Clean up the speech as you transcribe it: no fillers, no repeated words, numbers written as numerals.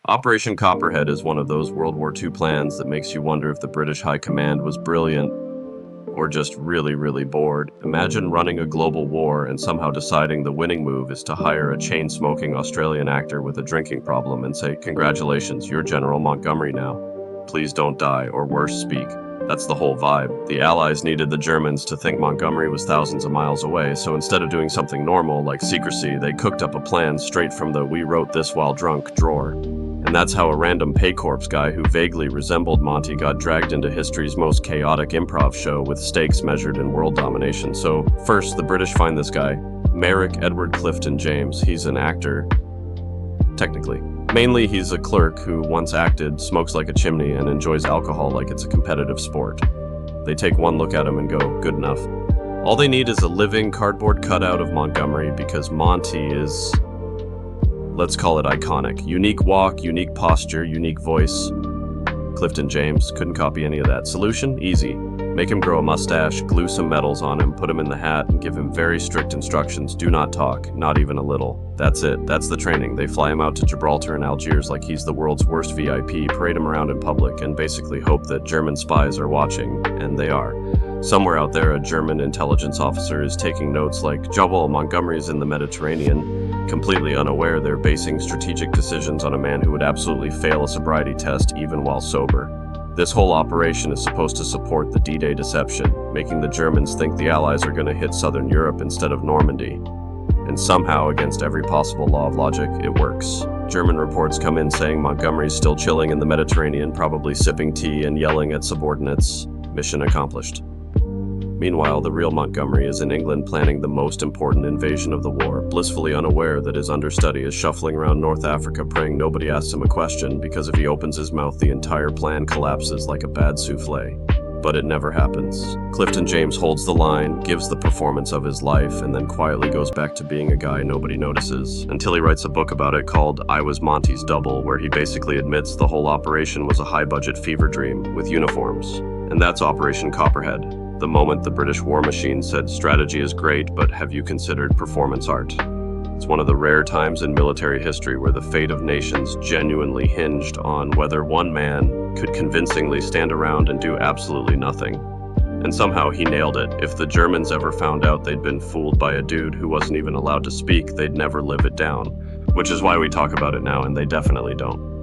Operation Copperhead is one of those World War II plans that makes you wonder if the British High Command was brilliant or just really, really bored. Imagine running a global war and somehow deciding the winning move is to hire a chain-smoking Australian actor with a drinking problem and say, "Congratulations, you're General Montgomery now. Please don't die, or worse, speak." That's the whole vibe. The Allies needed the Germans to think Montgomery was thousands of miles away, so instead of doing something normal like secrecy, they cooked up a plan straight from the "we wrote this while drunk" drawer. And that's how a random pay corps guy who vaguely resembled Monty got dragged into history's most chaotic improv show with stakes measured in world domination. So, first, the British find this guy, Merrick Edward Clifton James. He's an actor, technically. Mainly, he's a clerk who once acted, smokes like a chimney, and enjoys alcohol like it's a competitive sport. They take one look at him and go, good enough. All they need is a living cardboard cutout of Montgomery because Monty is, let's call it iconic. Unique walk, unique posture, unique voice. Clifton James couldn't copy any of that. Solution? Easy. Make him grow a mustache, glue some medals on him, put him in the hat, and give him very strict instructions. Do not talk, not even a little. That's it. That's the training. They fly him out to Gibraltar and Algiers like he's the world's worst VIP, parade him around in public, and basically hope that German spies are watching, and they are. Somewhere out there, a German intelligence officer is taking notes like, Joel Montgomery's in the Mediterranean, completely unaware they're basing strategic decisions on a man who would absolutely fail a sobriety test even while sober. This whole operation is supposed to support the D-Day deception, making the Germans think the Allies are going to hit southern Europe instead of Normandy. And somehow, against every possible law of logic, it works. German reports come in saying Montgomery's still chilling in the Mediterranean, probably sipping tea and yelling at subordinates. Mission accomplished. Meanwhile, the real Montgomery is in England planning the most important invasion of the war, blissfully unaware that his understudy is shuffling around North Africa praying nobody asks him a question, because if he opens his mouth, the entire plan collapses like a bad souffle. But it never happens. Clifton James holds the line, gives the performance of his life, and then quietly goes back to being a guy nobody notices, until he writes a book about it called I Was Monty's Double, where he basically admits the whole operation was a high-budget fever dream with uniforms. And that's Operation Copperhead. The moment the British war machine said strategy is great, but have you considered performance art? It's one of the rare times in military history where the fate of nations genuinely hinged on whether one man could convincingly stand around and do absolutely nothing. And somehow he nailed it. If the Germans ever found out they'd been fooled by a dude who wasn't even allowed to speak, they'd never live it down. Which is why we talk about it now, and they definitely don't.